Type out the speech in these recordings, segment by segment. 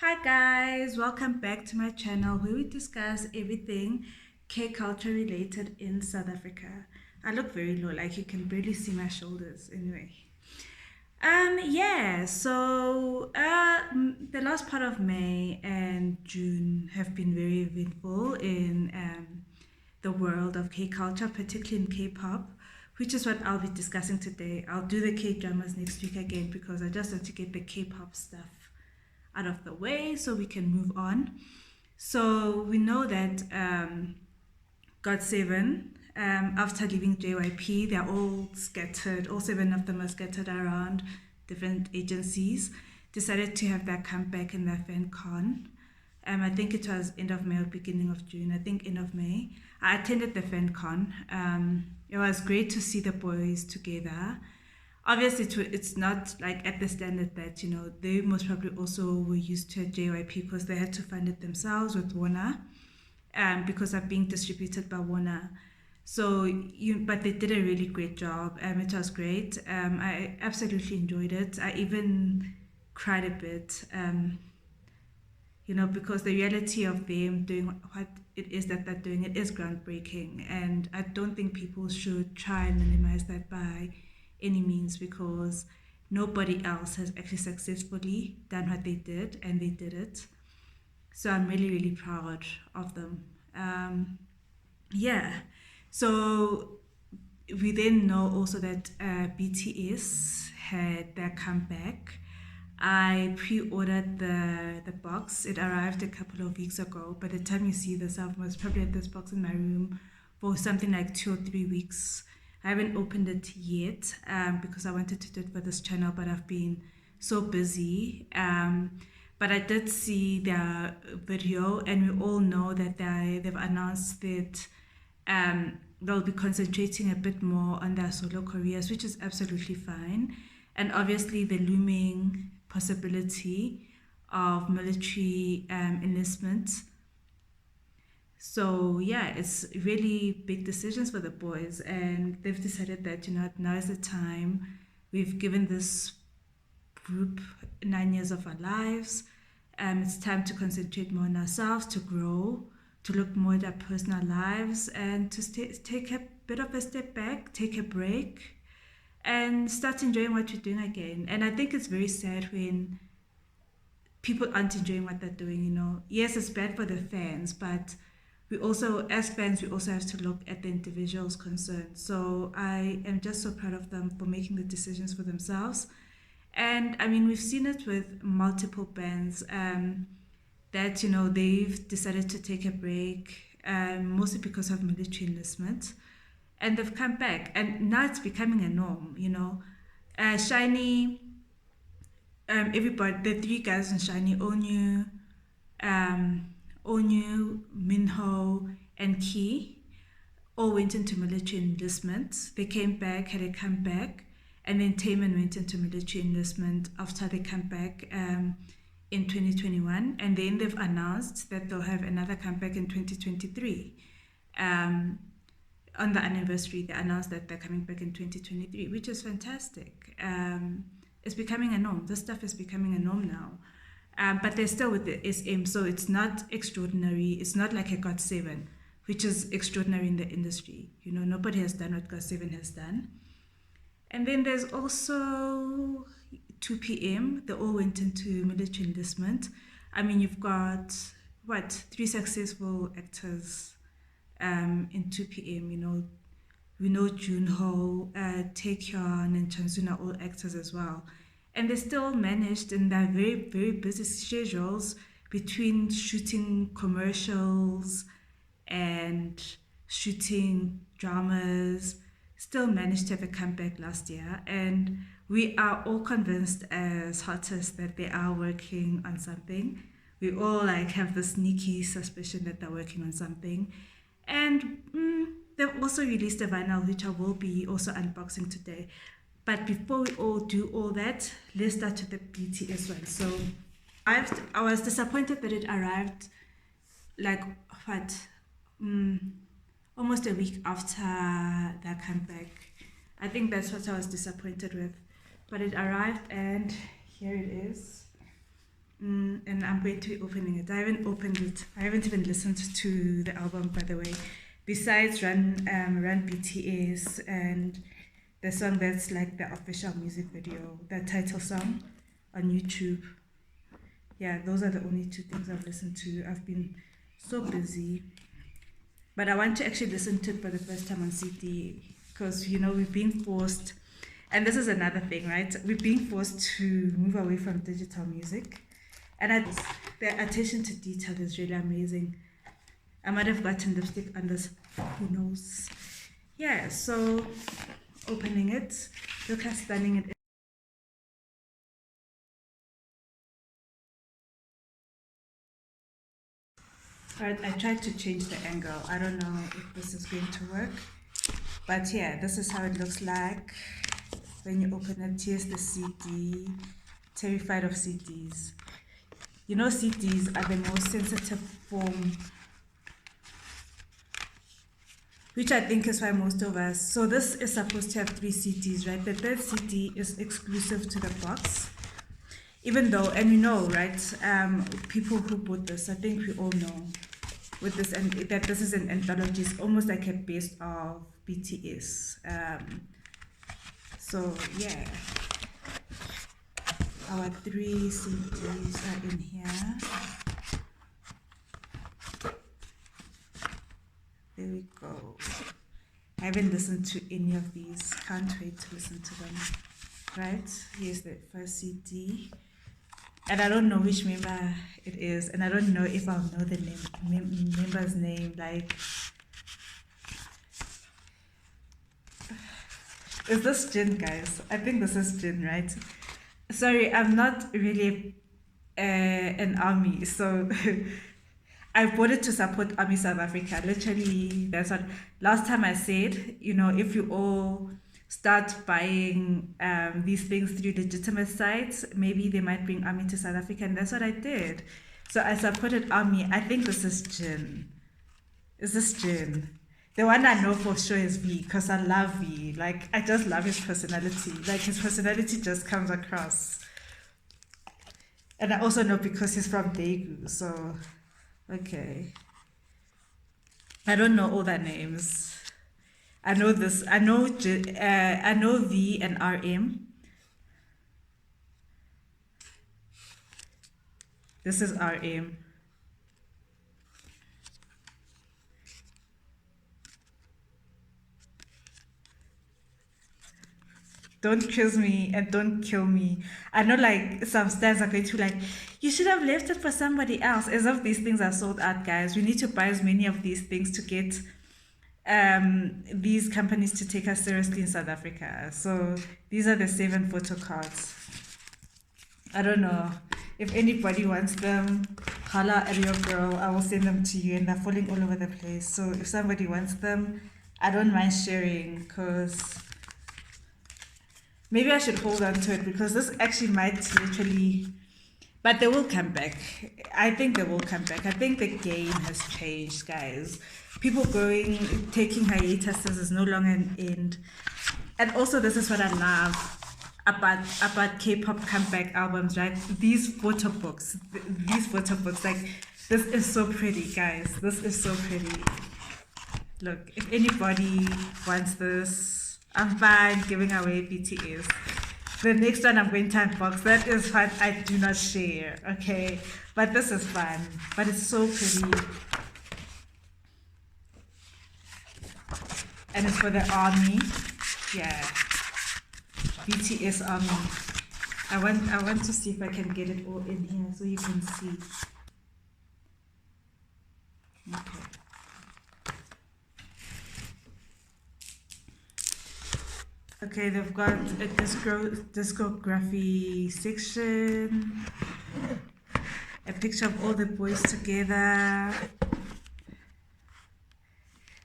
Hi guys, welcome back to my channel where we discuss everything K-culture related in South Africa. I look very low, like you can barely see my shoulders anyway. The last part of May and June have been very eventful in the world of K-culture, particularly in K-pop, which is what I'll be discussing today. I'll do the K-dramas next week again because I just want to get the K-pop stuff out of the way so we can move on. So we know that GOT7, after leaving JYP, they're all scattered, all seven of them are scattered around different agencies, decided to have their comeback in their fan con. I think it was end of May or beginning of June. I think end of May. I attended the fan con. It was great to see the boys together. Obviously, it's not like at the standard that, they most probably also were used to at JYP because they had to fund it themselves with Warner, because of being distributed by Warner. But they did a really great job. It was great. I absolutely enjoyed it. I even cried a bit, because the reality of them doing what it is that they're doing, it is groundbreaking. And I don't think people should try and minimize that by any means because nobody else has actually successfully done what they did and they did it. So I'm really, really proud of them. Yeah. So we then know also that BTS had their comeback. I pre-ordered the box. It arrived a couple of weeks ago. By the time you see this, I was probably at this box in my room for something like 2 or 3 weeks. I haven't opened it yet because I wanted to do it for this channel, but I've been so busy. But I did see their video, and we all know that they've announced that they'll be concentrating a bit more on their solo careers, which is absolutely fine. And obviously, the looming possibility of military enlistment. So yeah, it's really big decisions for the boys, and they've decided that now is the time. We've given this group 9 years of our lives. It's time to concentrate more on ourselves, to grow, to look more at our personal lives, and to take a bit of a step back, take a break, and start enjoying what we're doing again. And I think it's very sad when people aren't enjoying what they're doing. Yes, it's bad for the fans, but we also, as fans, we also have to look at the individuals concerned. So I am just so proud of them for making the decisions for themselves. And I mean, we've seen it with multiple bands that, they've decided to take a break, mostly because of military enlistment. And they've come back. And now it's becoming a norm. Shiny, everybody, the three guys in Shiny, um, Onyu, Minho, and Key all went into military enlistment. They came back, had a comeback, and then Taemin went into military enlistment after they come back in 2021. And then they've announced that they'll have another comeback in 2023. On the anniversary, they announced that they're coming back in 2023, which is fantastic. It's becoming a norm. This stuff is becoming a norm now. But they're still with the SM, so it's not extraordinary. It's not like a GOT7, which is extraordinary in the industry. Nobody has done what GOT7 has done. And then there's also 2PM. They all went into military enlistment. I mean, you've got, 3 successful actors in 2PM. We know Junho, Taekyeon, and Chansun are all actors as well. And they still managed in their very, very busy schedules between shooting commercials and shooting dramas, still managed to have a comeback last year. And we are all convinced as artists that they are working on something. We all have the sneaky suspicion that they're working on something. And they've also released a vinyl, which I will be also unboxing today. But before we all do all that, let's start with the BTS one. So I was disappointed that it arrived almost a week after their comeback. I think that's what I was disappointed with. But it arrived, and here it is. And I'm going to be opening it. I haven't opened it. I haven't even listened to the album, by the way. Besides Run BTS and the song that's like the official music video, the title song on YouTube. Yeah, those are the only two things I've listened to. I've been so busy. But I want to actually listen to it for the first time on CD because, we've been forced, and this is another thing, right? We're being forced to move away from digital music. And the attention to detail is really amazing. I might have gotten lipstick on this, who knows? Yeah, so opening it, look how stunning it is. Right, I tried to change the angle. I don't know if this is going to work. But yeah, this is how it looks like when you open it. Here's the CD. Terrified of CDs. CDs are the most sensitive form, which I think is why most of us. So this is supposed to have 3 CDs, right? The third CD is exclusive to the box. Even though, and we know, right? People who bought this, I think we all know, with this, and that this is an anthology. It's almost like a best of BTS. So yeah. Our 3 CDs are in here. There we go. I haven't listened to any of these. Can't wait to listen to them. Right? Here's the first CD. And I don't know which member it is. And I don't know if I'll know the member's name. Like, is this Jin, guys? I think this is Jin, right? Sorry, I'm not really an army, so I bought it to support Army South Africa. Literally, that's what last time I said. If you all start buying these things through legitimate sites, maybe they might bring Army to South Africa, and that's what I did. So I supported Army. I think this is Jin. Is this Jin? The one I know for sure is V, because I love V. Like, I just love his personality. Like, his personality just comes across. And I also know because he's from Daegu, so, okay. I don't know all their names. I know this. I know V and RM. This is RM. Don't kiss me and don't kill me. I know, like, some stars are going to be like, you should have left it for somebody else. As if these things are sold out, guys. We need to buy as many of these things to get these companies to take us seriously in South Africa. So these are the 7 photo cards. I don't know. If anybody wants them, holla at your girl. I will send them to you, and they're falling all over the place. So if somebody wants them, I don't mind sharing, because maybe I should hold on to it, because this actually might literally, but they will come back. I think they will come back. I think the game has changed, guys. People taking hiatuses is no longer an end. And also, this is what I love about K-pop comeback albums, right? These photo books, like, this is so pretty, guys. This is so pretty. Look, if anybody wants this, I'm fine giving away BTS. The next one I'm going to unbox, that is fun. I do not share, okay? But this is fun. But it's so pretty. And it's for the army. Yeah. BTS army. I want to see if I can get it all in here so you can see. Okay. Okay, they've got a discography section, a picture of all the boys together.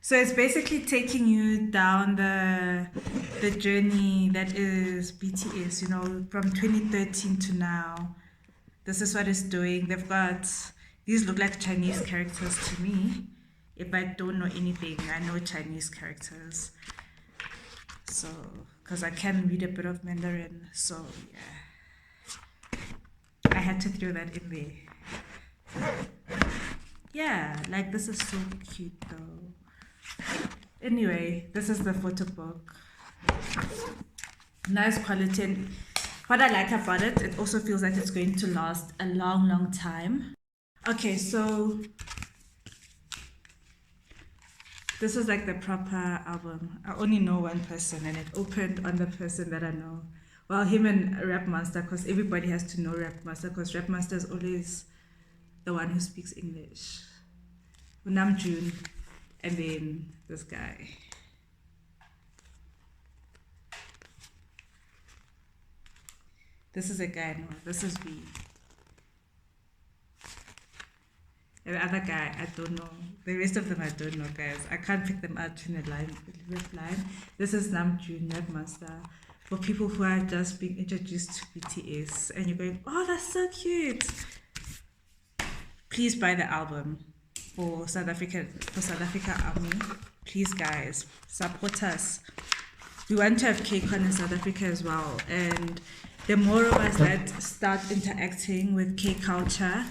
So it's basically taking you down the journey that is BTS, from 2013 to now. This is what it's doing. They've got, these look like Chinese characters to me. If I don't know anything, I know Chinese characters. So, because I can read a bit of Mandarin, so yeah. I had to throw that in there. Yeah, like this is so cute though. Anyway, this is the photo book. Nice quality. And what I like about it, it also feels like it's going to last a long, long time. Okay, so this is like the proper album. I only know one person, and it opened on the person that I know. Well, him and Rap Master, because everybody has to know Rap Master, because Rap Master is always the one who speaks English. Namjoon, and then this guy. This is a guy, no, this is V. And the other guy, I don't know. The rest of them I don't know, guys. I can't pick them out in a line. This is Namjoon, Rap Master. For people who are just being introduced to BTS and you're going, oh, that's so cute. Please buy the album for South Africa Army. Please, guys, support us. We want to have K-Con in South Africa as well. And the more of us that start interacting with K-culture,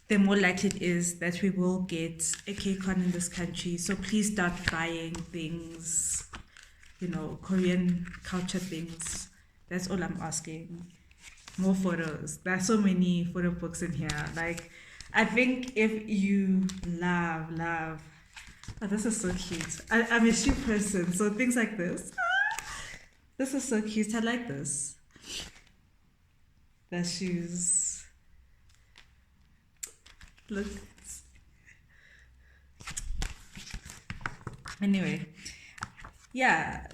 the more likely it is that we will get a K-Con in this country. So please start buying things, you know, Korean culture things. That's all I'm asking. More photos. There are so many photo books in here. Like, I think if you love, oh, this is so cute. I'm a shoe person, so things like this. This is so cute. I like this. The shoes. Look. Anyway, yeah,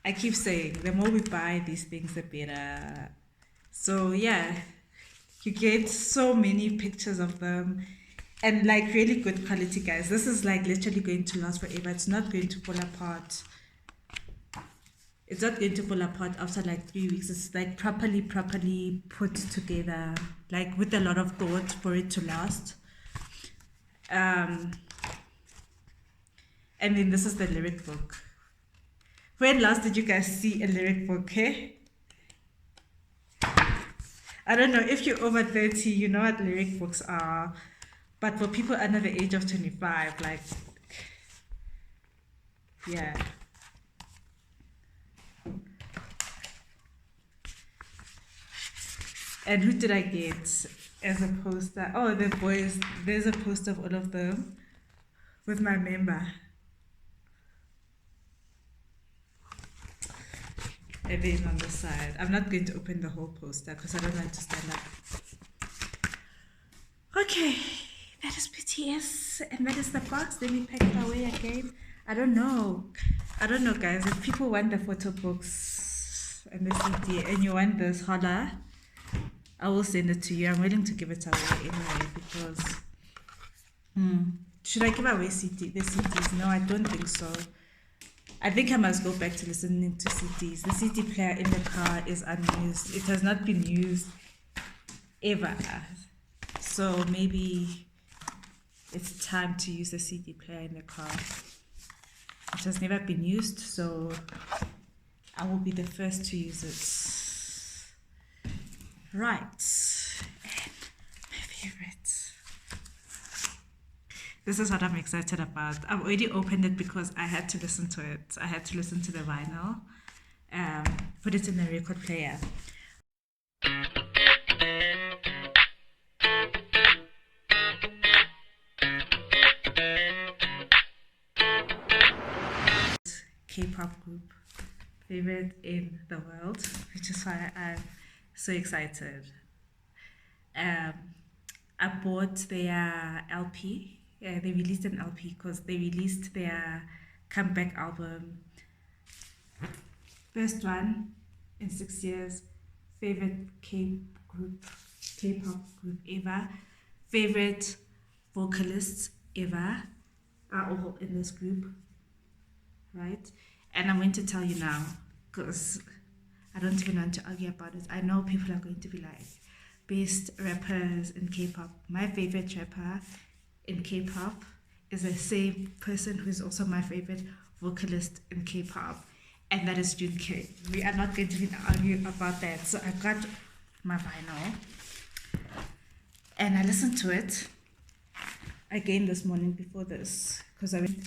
I keep saying the more we buy these things, the better. So yeah, you get so many pictures of them and like really good quality, guys. This is like literally going to last forever. It's not going to fall apart. It's not going to fall apart after like 3 weeks. It's like properly put together, like with a lot of thought for it to last. And then this is the lyric book. When last did you guys see a lyric book, hey? I don't know, if you're over 30, you know what lyric books are. But for people under the age of 25, like, yeah. And who did I get as a poster? Oh, the boys. There's a poster of all of them with my member. And then on the side, I'm not going to open the whole poster because I don't want to stand up. Okay, that is BTS, and that is the box. Let me pack it away again. I don't know, guys. If people want the photo books and the CD, and you want this, holla, I will send it to you. I'm willing to give it away anyway because. Should I give away the CDs? No, I don't think so. I think I must go back to listening to CDs. The CD player in the car is unused. It has not been used ever. So maybe it's time to use the CD player in the car. It has never been used, so I will be the first to use it. Right. And my favorite. This is what I'm excited about. I've already opened it because I had to listen to it. I had to listen to the vinyl. Put it in the record player. K-pop group, favorite in the world, which is why I'm so excited. I bought their LP. Yeah, they released an LP because they released their comeback album. First one in 6 years. Favorite K-pop group ever. Favorite vocalists ever are all in this group, right? And I'm going to tell you now because I don't even want to argue about it. I know people are going to be like, best rappers in K-pop. My favorite rapper in K-pop is the same person who is also my favorite vocalist in K-pop, and that is Jun K. We are not going to even argue about that. So I got my vinyl. And I listened to it again this morning before this, because I went,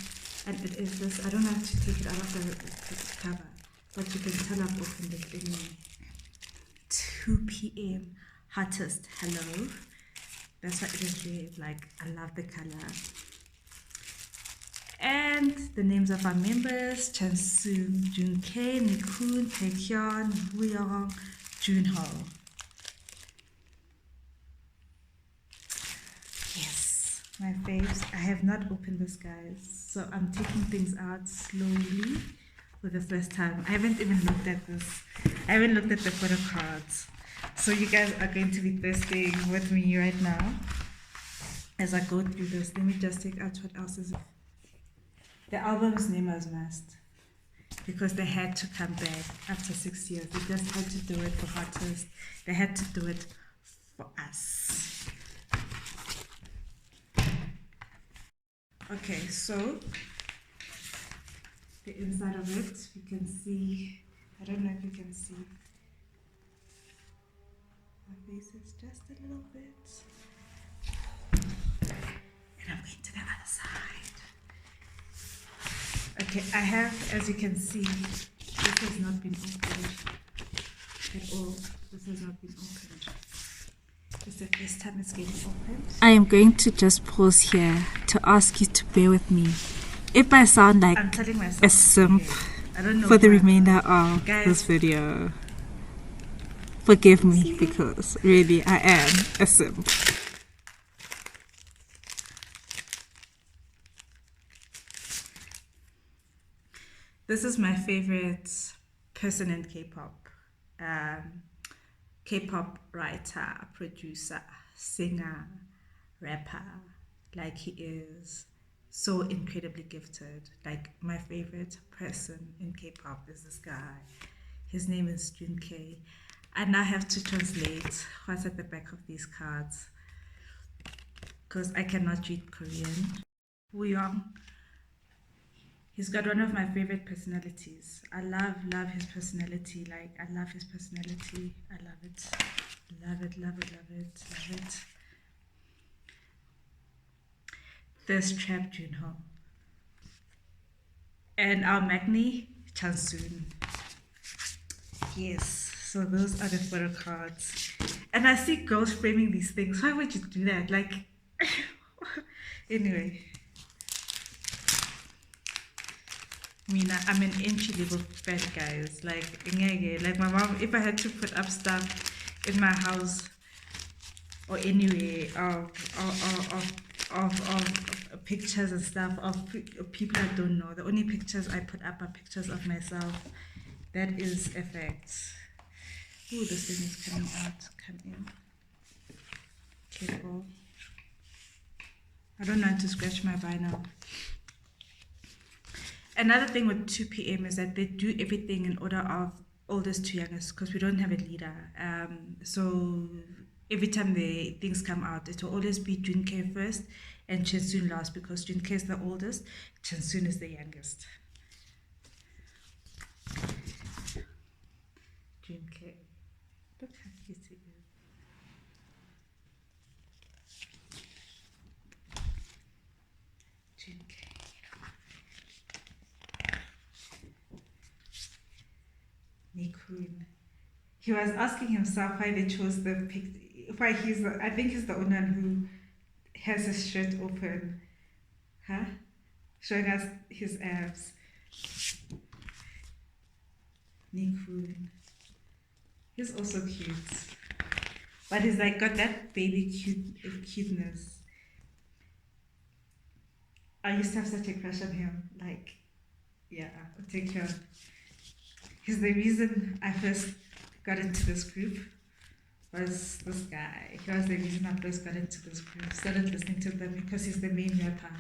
and it is this, I don't have to take it out of the cover, but you can tell I've opened it anyway. 2 p.m. Hottest Hello. That's what it is read. Like, I love the color. And the names of our members: Chansoon, Junkei, Nikun, Taekyeon, Wuyong, Junho. Yes, my faves. I have not opened this, guys, so I'm taking things out slowly for the first time. I haven't even looked at this. I haven't looked at the photo cards. So you guys are going to be thirsting with me right now as I go through this. Let me just take out what else is it. The album's name was Must, because they had to come back after 6 years. They just had to do it for Hottest. They had to do it for us. Okay, so the inside of it, you can see, I don't know if you can see, my face is just a little bit. And I'm going to the other side. Okay, I have, as you can see, this has not been opened at all. This has not been opened. It's the first time it's getting opened. I am going to just pause here to ask you to bear with me. If I sound like a simp for the remainder of this video, forgive me, because really I am a simp. This is my favorite person in K-pop. K-pop writer, producer, singer, rapper. Like, he is so incredibly gifted. Like, my favorite person in K-pop is this guy. His name is Junkei. I now have to translate what's at the back of these cards, because I cannot read Korean. Wuyong. He's got one of my favorite personalities. I love his personality. Like, I love his personality. I love it. Love it, love it, love it, love it. Thirst Trap Junho. And our Magni, Chansoon. Yes, so those are the photo cards. And I see girls framing these things. Why would you do that? Like, anyway. Mina, I'm an entry-level fat, guys. Like my mom, if I had to put up stuff in my house or anywhere of pictures and stuff of people I don't know, the only pictures I put up are pictures of myself. That is a fact. Ooh, this thing is coming out. Come in. Careful. I don't want to scratch my vinyl. Another thing with 2 p.m. is that they do everything in order of oldest to youngest, because we don't have a leader. So every time the things come out, it will always be Junkei first and Chansoon last, because Junkei is the oldest, Chansoon is the youngest. Junkei. Look how cute he is. Junkei. Nikun. He was asking himself why they chose the pic. Why I think he's the only one who has his shirt open, huh? Showing us his abs. Nikun. He's also cute, but he's like got that baby cuteness. I used to have such a crush on him. Like, yeah, I'll take care. He's the reason I first got into this group. Was this guy. He was the reason I first got into this group. Started listening to them because he's the main rapper.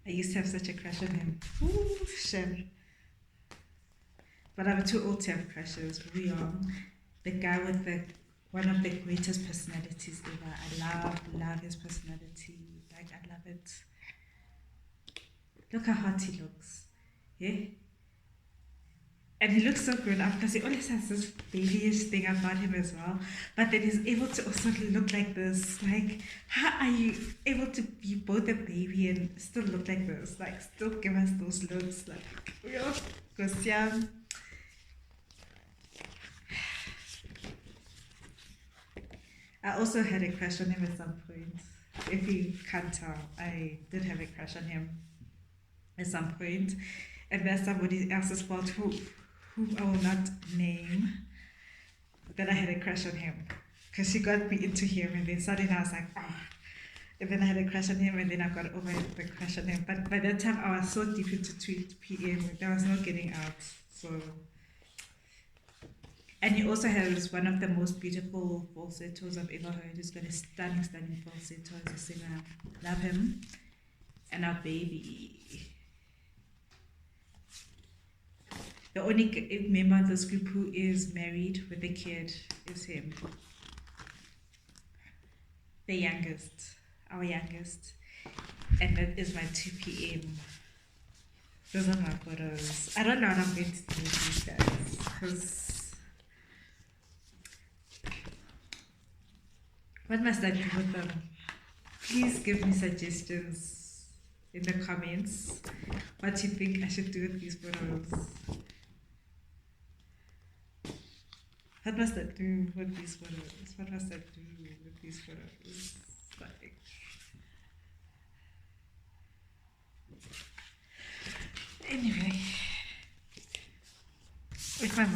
I used to have such a crush on him. Ooh, shit. But I'm too old to have crushes. We are the guy with one of the greatest personalities ever. I love his personality. Like, I love it. Look how hot he looks. Yeah? And he looks so grown up because he always has this babyish thing about him as well. But then he's able to also look like this. Like, how are you able to be both a baby and still look like this? Like, still give us those looks. Like, because, yeah. I also had a crush on him at some point. If you can't tell, I did have a crush on him at some point. And that's somebody else's fault who I will not name, that I had a crush on him. Because she got me into him, and then suddenly I was like, oh. And then I had a crush on him, and then I got over the crush on him. But by that time, I was so deep into tweet PM, there was no getting out. So, and he also has one of the most beautiful falsettos I've ever heard. He's got a stunning, stunning falsetto as a singer. Love him. And our baby. The only member of this group who is married with a kid is him. The youngest, our youngest. And that is my 2 p.m. Those are my photos. I don't know what I'm going to do with these guys, because what must I do with them? Please give me suggestions in the comments what you think I should do with these photos. What must I do with these photos? What must I do with these photos? Like, anyway, if my mom